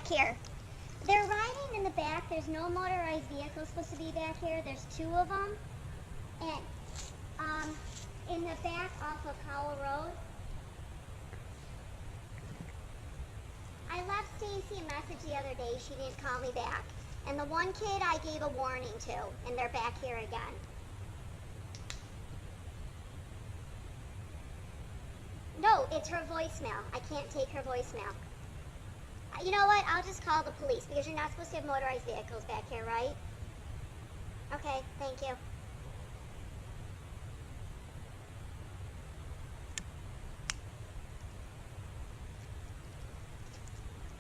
back here. They're riding in the back. There's no motorized vehicles supposed to be back here. There's 2 of them. And in the back off of Cowell Road. I left Stacy a message the other day. She didn't call me back. And the one kid I gave a warning to, and they're back here again. No, it's her voicemail. I can't take her voicemail. You know what? I'll just call the police because you're not supposed to have motorized vehicles back here, right? Okay, thank you.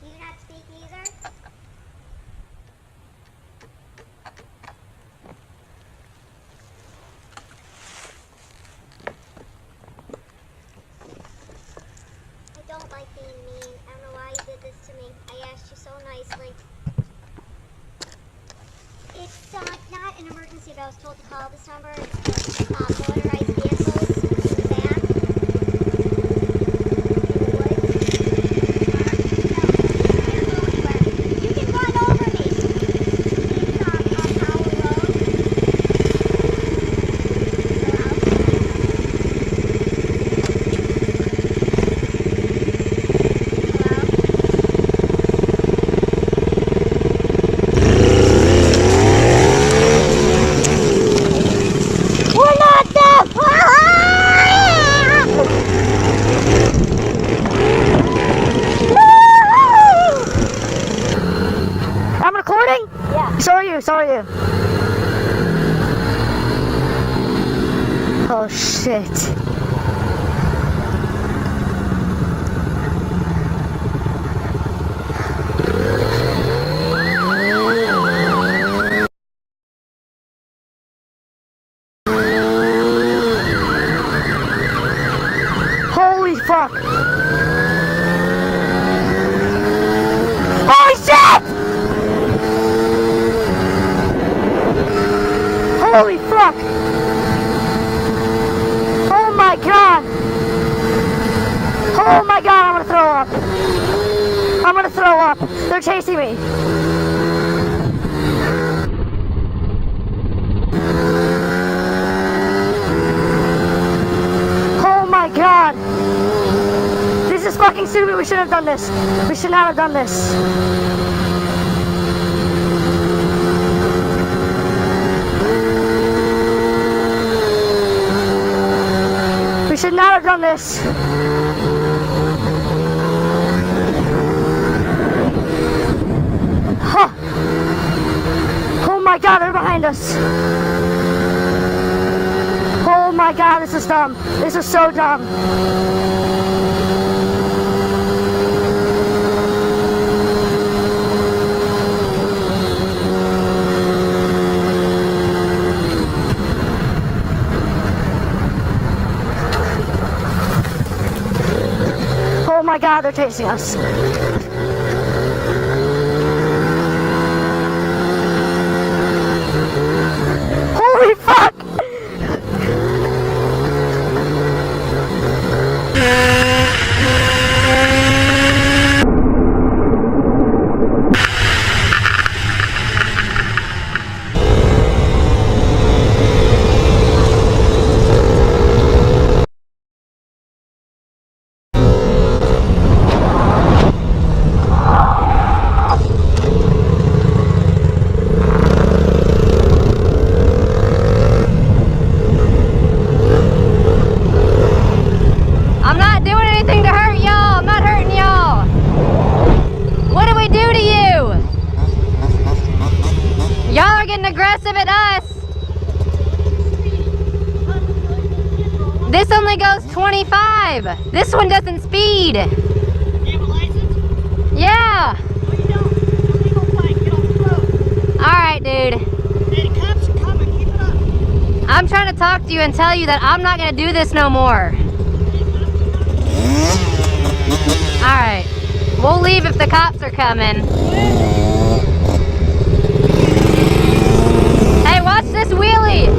Do you not speak either? I don't like being mean. I don't know why you did this to me. I asked you so nicely. It's not an emergency, but I was told to call this number. It's motorized vehicles in the back. You can run over me. It's on Powell Road. Sorry you. Oh shit. Holy fuck. Holy shit! Holy fuck! Oh my god! Oh my god, I'm gonna throw up! I'm gonna throw up! They're chasing me! Oh my god! This is fucking stupid, we shouldn't have done this! We should not have done this! We should not have done this. Huh. Oh my god, they're behind us. Oh my god, this is dumb. This is so dumb. Oh my god, they're chasing us. Holy fuck! Aggressive at us. This only goes 25. This one doesn't speed. You have a license? Yeah. No, you don't. It's an illegal bike. Get off the road. Alright, dude. Hey, the cops are coming. Keep it up. I'm trying to talk to you and tell you that I'm not going to do this no more. Alright. We'll leave if the cops are coming. Hey, watch this wheelie!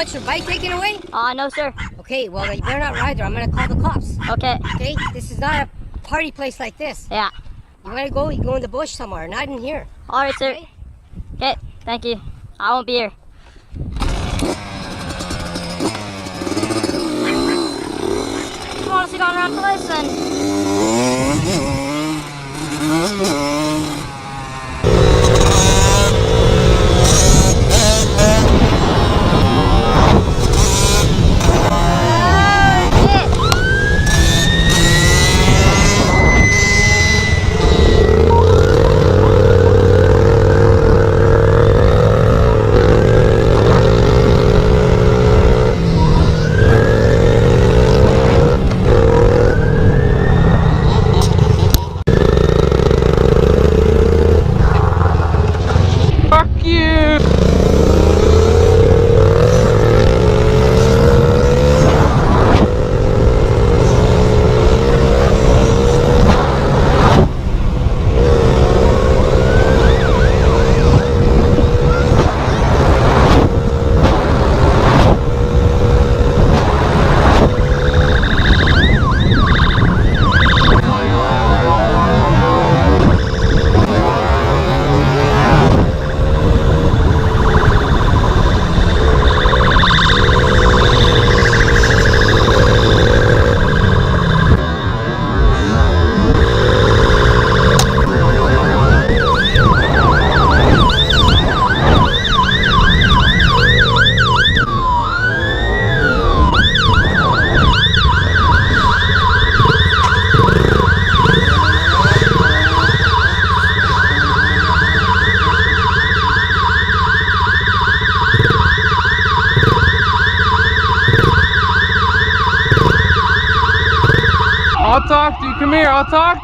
want your bike taken away? No, sir. Okay, well, you better not ride there. I'm gonna call the cops. Okay. Okay? This is not a party place like this. Yeah. You wanna go? You go in the bush somewhere, not in here. All right, sir. Okay? Okay. Thank you. I won't be here. Come on, let's go around the place then. I'll talk to you. Come here, I'll talk.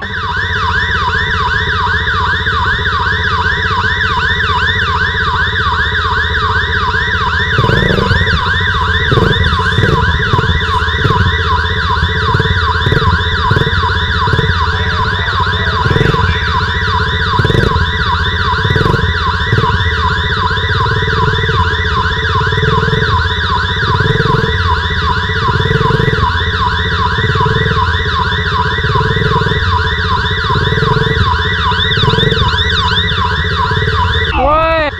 What?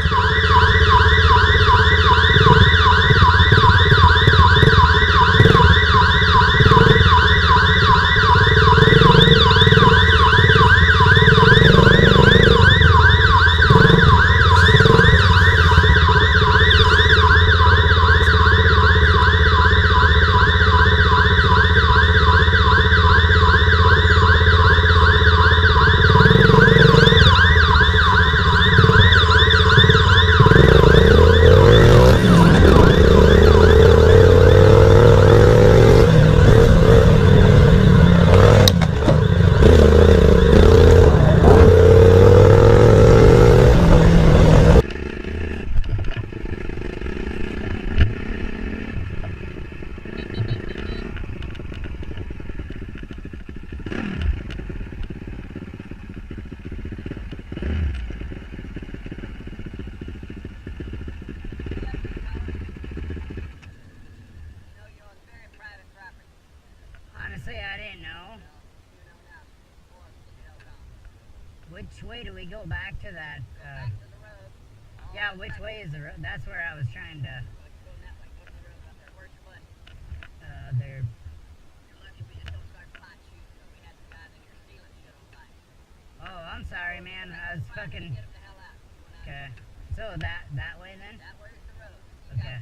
Honestly, I didn't know. Which way do we go back to that? Yeah, which way is the road? That's where I was trying to. There. Oh, I'm sorry, man. I was fucking. Okay. So that way then? Okay.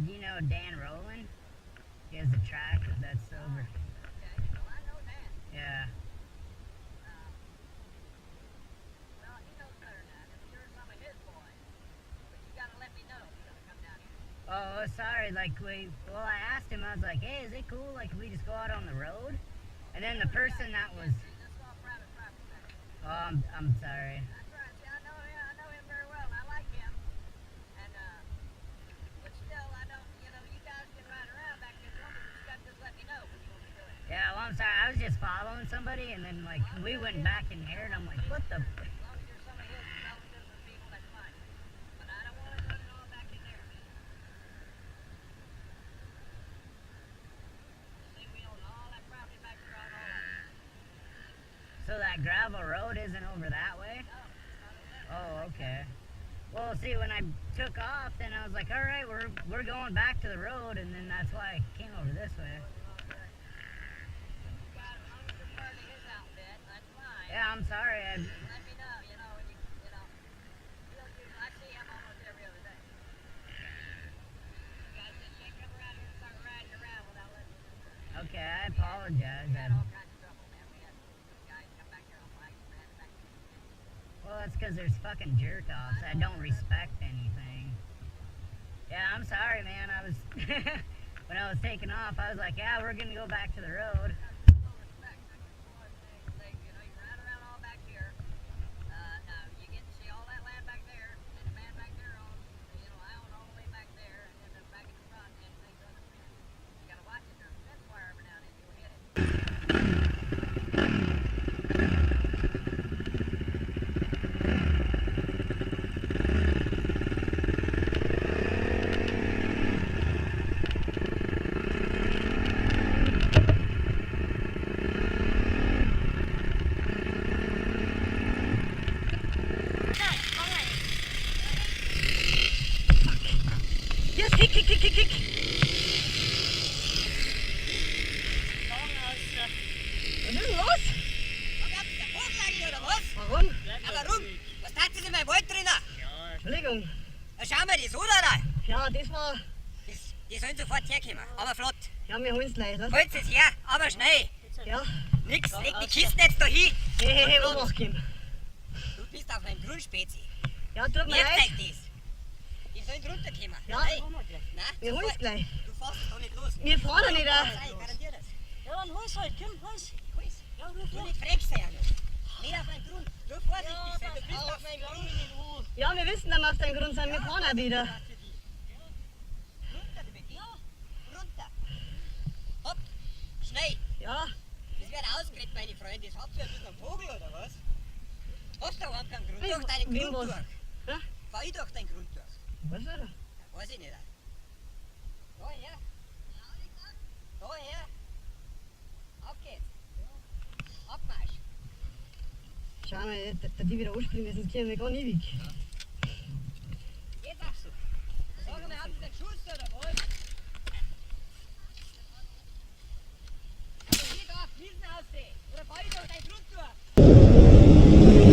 You know Dan Rowland? He has a track that's over. Yeah. Oh, sorry, like well, I asked him, I was like, hey, is it cool, like, if we just go out on the road? And then the person that was, oh, I'm sorry. Yeah, well, I'm sorry. I was just following somebody, and then like we went back in here, and I'm like, what the? So that gravel road isn't over that way? Oh, okay. Well, see, when I took off, then I was like, all right, we're going back to the road, and then that's why I came over this way. Yeah, I'm sorry. Let me know, when you know. I see him almost every other day. You guys just can't come around here and start riding around without letting me know. Okay, I apologize. All kinds of trouble, man. We had guys come back here on bikes, man. Well, it's because there's fucking jerk-offs that don't respect anything. Yeah, I'm sorry, man. I was... when I was taking off, I was like, yeah, we're gonna go back to the road. Yes, kick, kick, kick, kick, kick. Was ist denn los? Habt ihr Hochlein oder was? Warum? Aber warum? Was tat ihr in meinem Wald drinnen? Entschuldigung. Schau mal, die Soda da. Ja, das war... Die sollen sofort herkommen, aber flott. Ja, wir holen's gleich, ne? Holt es her, aber schnell. Ja. Nix, leg die Kisten jetzt da hin. Hey, was machst du? Du bist auf einem Grundspezi. Ja, tut mir Mir leid. zeigt das. Die sollen runterkommen. Ja. Nein. Nein, Wir holen's sofort. gleich. Du fährst doch nicht los. Wir fahren doch nicht da. Ich garantiere das. Ja, dann hol's halt, komm, hol's. Hol's. Ja, ruf Du an. nicht frech sein. Nicht auf einen Grund. Du vorsichtig sein, du bist auf meinem Grund. Ja, wir wissen, dass wir auf deinen Grund sind. Wir fahren auch wieder. Runter, du Becky. Runter. Hopp. Schnell. Ja. Das wird ausgeredet, meine Freunde. Das habt ihr ein bisschen einen Vogel oder was? Hast du auch keinen Grund? Wie- Durch deinen wie Grund was? durch. Ja? Fahr ich durch deinen Grund durch. Was war das? Weiß ich nicht. Da her. Da her. Auf geht's. Abmarsch. Schau mal, dass die wieder anspringen, sonst gehen wir gar nicht weg. Geht auch so. Sag mal, haben Sie den Schuss oder was? Also hier da, Fliesen aussehen. Oder fahr ich durch deinen Grund durch.